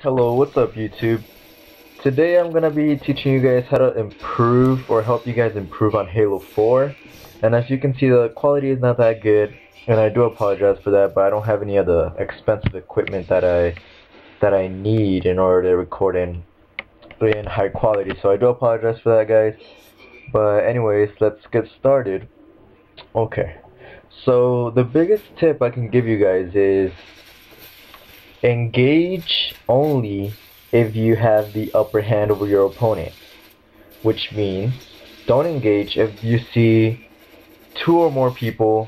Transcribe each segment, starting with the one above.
Hello, what's up YouTube? Today I'm gonna be teaching you guys how to improve or help you guys improve on Halo 4. And as you can see, the quality is not that good, and I do apologize for that, but I don't have any of the expensive equipment that I need in order to record in high quality. So I do apologize for that, guys. But anyways, let's get started. Okay. So the biggest tip I can give you guys is engage only if you have the upper hand over your opponent, which means don't engage if you see two or more people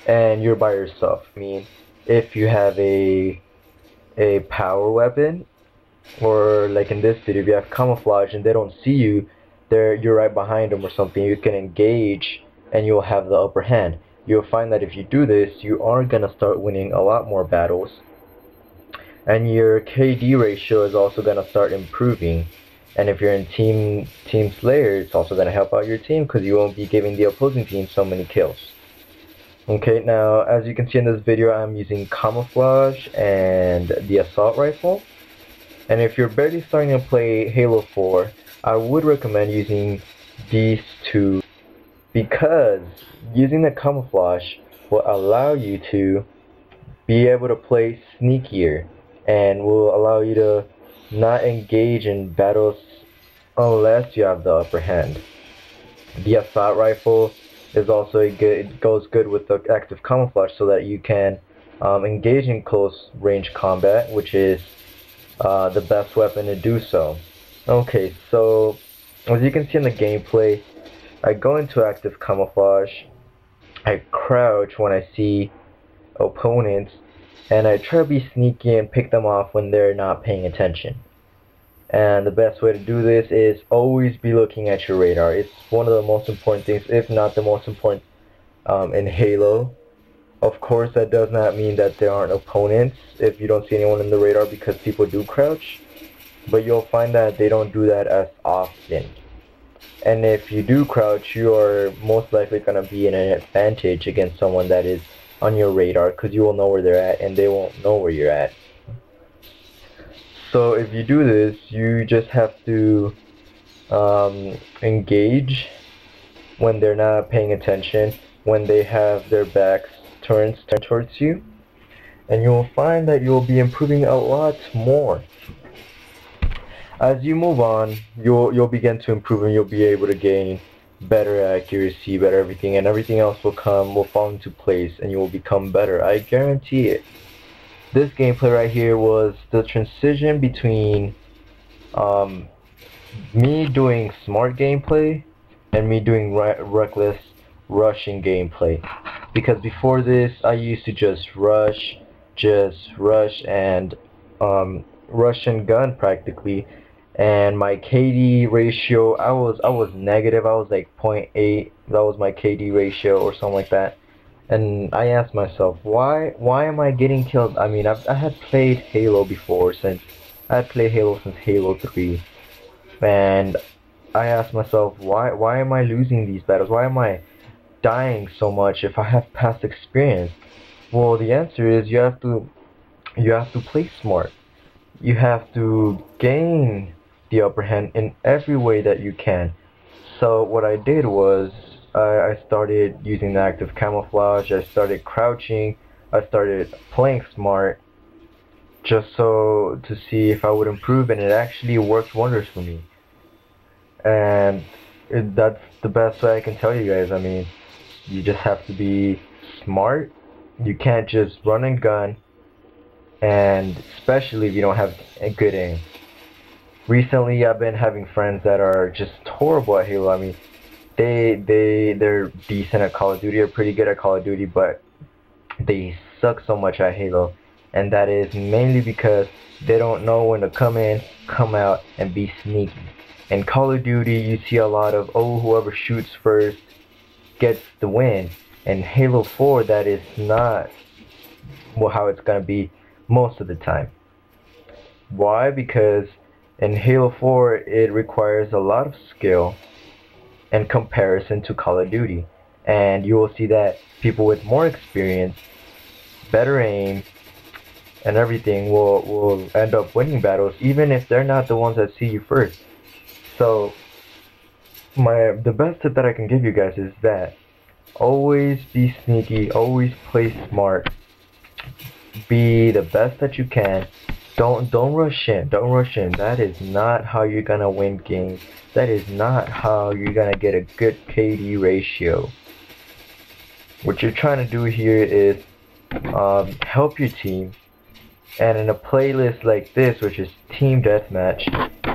and you're by yourself. I mean, if you have a power weapon, or like in this video, if you have camouflage and they don't see you, you're right behind them or something, you can engage and you'll have the upper hand. You'll find that if you do this, you are gonna start winning a lot more battles. And your KD ratio is also going to start improving. And if you're in Team Slayer, it's also going to help out your team because you won't be giving the opposing team so many kills. Okay, now as you can see in this video, I'm using camouflage and the assault rifle. And if you're barely starting to play Halo 4, I would recommend using these two, because using the camouflage will allow you to be able to play sneakier and will allow you to not engage in battles unless you have the upper hand. The assault rifle is also it goes good with the active camouflage, so that you can engage in close range combat, which is the best weapon to do so. Okay, so as you can see in the gameplay, I go into active camouflage, I crouch when I see opponents, and I try to be sneaky and pick them off when they're not paying attention. And the best way to do this is always be looking at your radar. It's one of the most important things, if not the most important, in Halo. Of course, that does not mean that there aren't opponents if you don't see anyone in the radar, because people do crouch, but you'll find that they don't do that as often. And if you do crouch, you are most likely going to be in an advantage against someone that is on your radar, because you will know where they're at and they won't know where you're at. So if you do this, you just have to engage when they're not paying attention, when they have their backs turned towards you, and you'll find that you'll be improving a lot more. As you move on, you'll begin to improve, and you'll be able to gain better accuracy, better everything, and everything else will fall into place, and you will become better. I guarantee it. This gameplay right here was the transition between me doing smart gameplay and me doing reckless rushing gameplay. Because before this, I used to just rush and rush and gun practically. And my KD ratio, I was negative. I was like 0.8. That was my KD ratio or something like that. And I asked myself, why am I getting killed? I mean, I had played Halo before, since Halo 3, and I asked myself, why am I losing these battles? Why am I dying so much if I have past experience? Well, the answer is you have to play smart. You have to gain the upper hand in every way that you can. So what I did was I started using the active camouflage, I started crouching, I started playing smart, just so to see if I would improve, and it actually worked wonders for me. And that's the best way I can tell you guys. I mean, you just have to be smart. You can't just run and gun, and especially if you don't have a good aim. Recently, I've been having friends that are just horrible at Halo. I mean, they're decent at Call of Duty, or pretty good at Call of Duty, but they suck so much at Halo. And that is mainly because they don't know when to come in, come out, and be sneaky. In Call of Duty, you see a lot of, oh, whoever shoots first gets the win. In Halo 4, that is not how it's gonna be most of the time. Why? Because in Halo 4, it requires a lot of skill in comparison to Call of Duty. And you will see that people with more experience, better aim, and everything will end up winning battles, even if they're not the ones that see you first. So the best tip that I can give you guys is that always be sneaky, always play smart, be the best that you can. Don't rush in. Don't rush in. That is not how you're gonna win games. That is not how you're gonna get a good KD ratio. What you're trying to do here is help your team, and in a playlist like this, which is team deathmatch,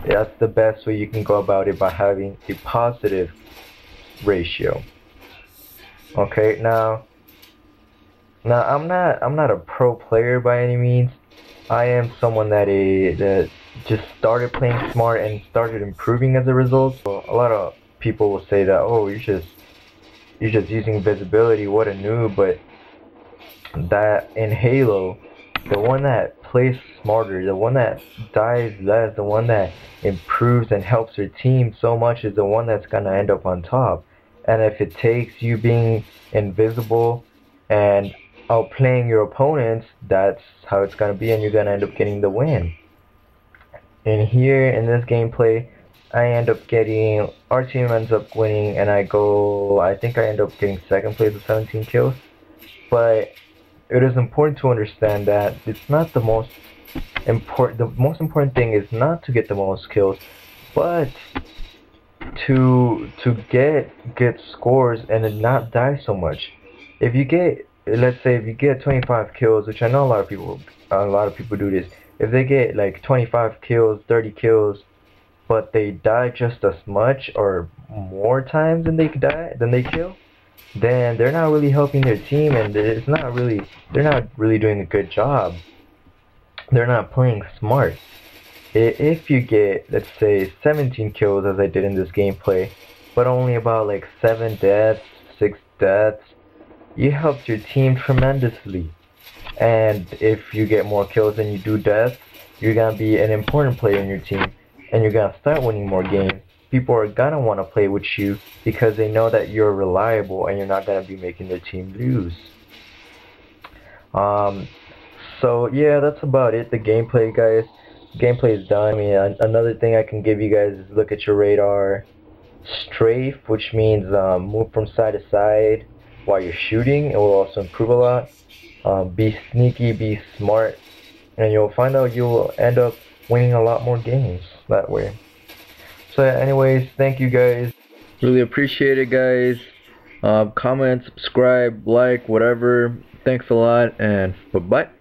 that's the best way you can go about it, by having a positive ratio. Okay, now I'm not a pro player by any means. I am someone that just started playing smart and started improving as a result. So a lot of people will say that, oh, you're just using visibility, what a noob. But that in Halo, the one that plays smarter, the one that dies less, the one that improves and helps your team so much is the one that's gonna end up on top. And if it takes you being invisible and outplaying your opponents, that's how it's gonna be, and you're gonna end up getting the win. And here in this gameplay, our team ends up winning, and I think I end up getting second place with 17 kills. But it is important to understand that it's not the most important. The most important thing is not to get the most kills, but to get good scores and not die so much. If you get, let's say, if you get 25 kills, which I know a lot of people do this. If they get like 25 kills, 30 kills, but they die just as much or more times than they kill, then they're not really helping their team, and they're not really doing a good job. They're not playing smart. If you get, let's say, 17 kills as I did in this gameplay, but only about like 7 deaths, 6 deaths, you helped your team tremendously. And if you get more kills than you do deaths, you're gonna be an important player in your team, and you're gonna start winning more games. People are gonna want to play with you because they know that you're reliable and you're not gonna be making their team lose. So yeah, that's about it. The gameplay, guys. Gameplay is done. I mean, another thing I can give you guys is look at your radar. Strafe, which means move from side to side while you're shooting. It will also improve a lot. Be sneaky, be smart, and you'll find out you'll end up winning a lot more games that way. So anyways, thank you guys. Really appreciate it, guys. Comment, subscribe, like, whatever. Thanks a lot, and bye-bye.